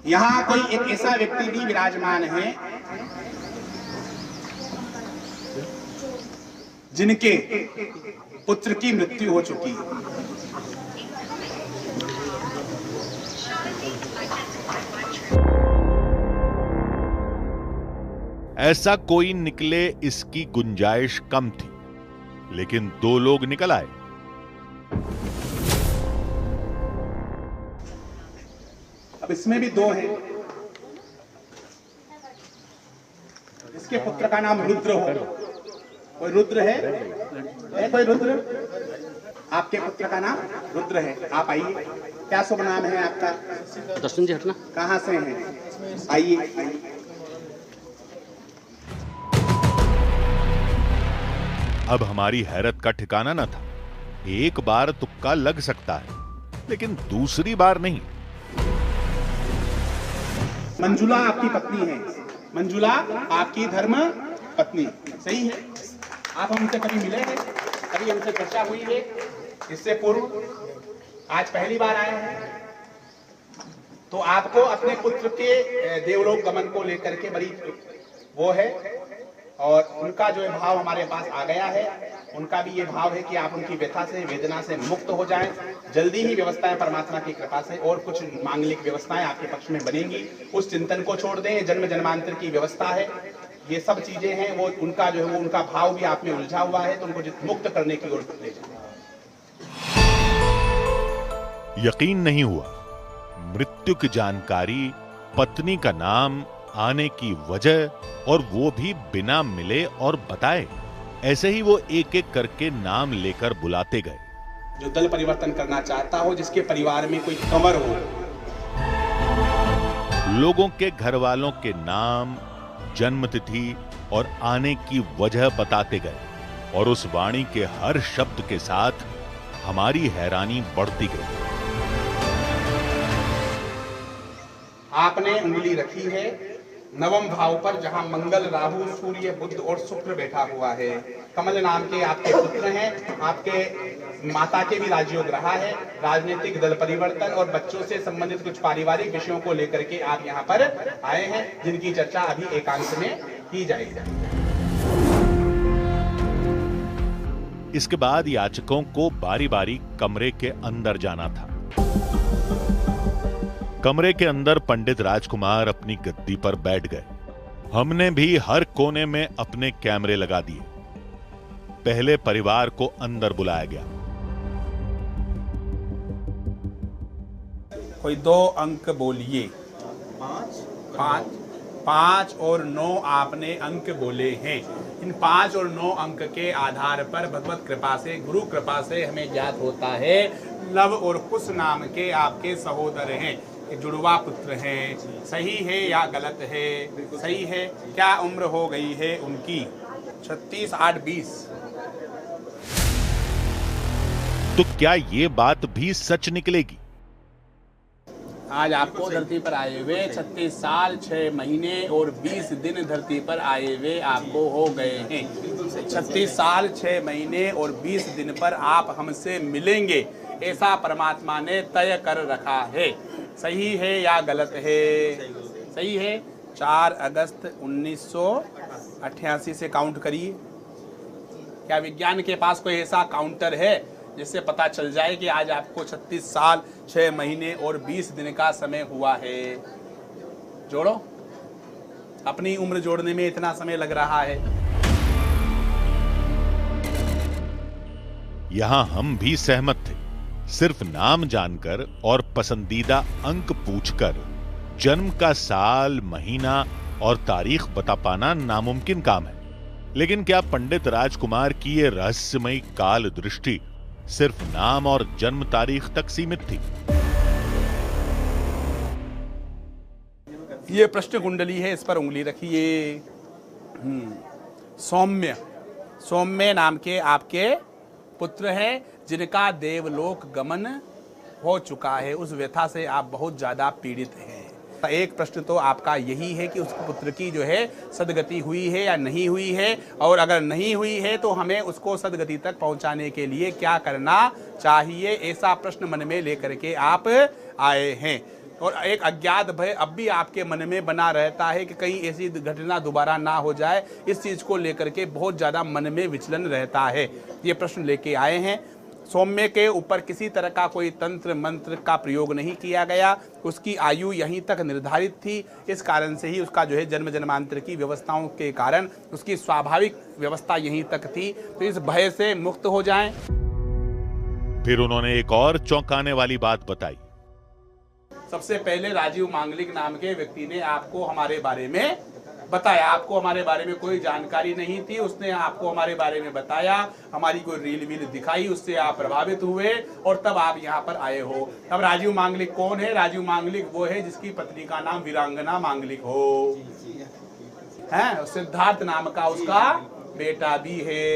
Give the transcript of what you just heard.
यहाँ कोई एक ऐसा व्यक्ति भी विराजमान है जिनके पुत्र की मृत्यु हो चुकी है। ऐसा कोई निकले इसकी गुंजाइश कम थी, लेकिन 2 लोग निकल आए। अब इसमें भी 2 हैं। इसके पुत्र का नाम रुद्र हो। कोई रुद्र है कोई रुद्र? आपके पुत्र का नाम रुद्र है। आप आइए। क्या शुभ नाम है आपका? दर्शन जी हटना। कहाँ से हैं? आइए। अब हमारी हैरत का ठिकाना न था। एक बार तुक्का लग सकता है, लेकिन दूसरी बार नहीं। मंजुला आपकी पत्नी है। मंजुला आपकी धर्म पत्नी, सही है? आप हमसे कभी मिले हैं? कभी हमसे चर्चा हुई है इससे पूर्व? आज पहली बार आए हैं। तो आपको अपने पुत्र के देवलोक गमन को लेकर के बड़ी वो है, और उनका जो है भाव हमारे पास आ गया है। उनका भी ये भाव है कि आप उनकी व्यथा से, वेदना से मुक्त हो जाएं। जल्दी ही व्यवस्थाएं परमात्मा की कृपा से और कुछ मांगलिक व्यवस्थाएं आपके पक्ष में बनेंगी। उस चिंतन को छोड़ दें। जन्म जन्मांतर की व्यवस्था है, ये सब चीजें हैं। वो उनका जो है वो उनका भाव भी आप में उलझा हुआ है, तो उनको मुक्त करने की ओर ले जाएं। यकीन नहीं हुआ। मृत्यु की जानकारी, पत्नी का नाम, आने की वजह, और वो भी बिना मिले और बताए। ऐसे ही वो एक एक करके नाम लेकर बुलाते गए। जो दल परिवर्तन करना चाहता हो, जिसके परिवार में कोई कंवर हो। लोगों के घर वालों के नाम, जन्मतिथि और आने की वजह बताते गए, और उस वाणी के हर शब्द के साथ हमारी हैरानी बढ़ती गई। आपने उंगली रखी है नवम भाव पर, जहां मंगल, राहु, सूर्य, बुध और शुक्र बैठा हुआ है। कमल नाम के आपके पुत्र हैं। आपके माता के भी राजयोग रहा है। राजनीतिक दल परिवर्तन और बच्चों से संबंधित कुछ पारिवारिक विषयों को लेकर के आप यहाँ पर आए हैं, जिनकी चर्चा अभी एकांत में की जाएगी। इसके बाद याचकों को बारी बारी कमरे के अंदर जाना था। कमरे के अंदर पंडित राजकुमार अपनी गद्दी पर बैठ गए। हमने भी हर कोने में अपने कैमरे लगा दिए। पहले परिवार को अंदर बुलाया गया। कोई 2 अंक बोलिए। 5 और 9 आपने अंक बोले हैं। इन 5 और 9 अंक के आधार पर भगवत कृपा से, गुरु कृपा से हमें ज्ञात होता है लव और कुश नाम के आपके सहोदर हैं, जुड़वा पुत्र हैं। सही है या गलत है? सही है। क्या उम्र हो गई है उनकी? 36, 8, 20। तो क्या ये बात भी सच निकलेगी? आज आपको धरती पर आए हुए 36 साल 6 महीने और 20 दिन धरती पर आए हुए आपको हो गए हैं। 36 साल 6 महीने और 20 दिन पर आप हमसे मिलेंगे, ऐसा परमात्मा ने तय कर रखा है। सही है या गलत है? सही है। 4 अगस्त 1988 से काउंट करिए। क्या विज्ञान के पास कोई ऐसा काउंटर है जिससे पता चल जाए कि आज आपको 36 साल 6 महीने और 20 दिन का समय हुआ है? जोड़ो। अपनी उम्र जोड़ने में इतना समय लग रहा है। यहां हम भी सहमत थे। सिर्फ नाम जानकर और पसंदीदा अंक पूछकर जन्म का साल, महीना और तारीख बता पाना नामुमकिन काम है। लेकिन क्या पंडित राजकुमार की ये रहस्यमयी काल दृष्टि सिर्फ नाम और जन्म तारीख तक सीमित थी? ये प्रश्न कुंडली है, इस पर उंगली रखिए। सौम्य नाम के आपके पुत्र हैं, जिनका देवलोक गमन हो चुका है। उस व्यथा से आप बहुत ज्यादा पीड़ित हैं। एक प्रश्न तो आपका यही है कि उस पुत्र की जो है सदगति हुई है या नहीं हुई है, और अगर नहीं हुई है तो हमें उसको सदगति तक पहुंचाने के लिए क्या करना चाहिए, ऐसा प्रश्न मन में लेकर के आप आए हैं। और एक अज्ञात भय अब भी आपके मन में बना रहता है कि कहीं ऐसी घटना दोबारा ना हो जाए। इस चीज को लेकर के बहुत ज्यादा मन में विचलन रहता है। ये प्रश्न लेके आए हैं। सौम्य के ऊपर किसी तरह का कोई तंत्र मंत्र का प्रयोग नहीं किया गया। उसकी आयु यहीं तक निर्धारित थी। इस कारण से ही उसका जो है जन्म जन्मांतर की व्यवस्थाओं के कारण उसकी स्वाभाविक व्यवस्था यहीं तक थी। तो इस भय से मुक्त हो जाएं। फिर उन्होंने एक और चौंकाने वाली बात बताई। सबसे पहले राजीव मांगलिक नाम के व्यक्ति ने आपको हमारे बारे में बताया। आपको हमारे बारे में कोई जानकारी नहीं थी, उसने आपको हमारे बारे में बताया, हमारी कोई रील वील दिखाई, उससे आप प्रभावित हुए और तब आप यहाँ पर आए हो। अब राजीव मांगलिक कौन है? राजीव मांगलिक वो है जिसकी पत्नी का नाम वीरांगना मांगलिक हो, है। सिद्धार्थ नाम का उसका बेटा भी है।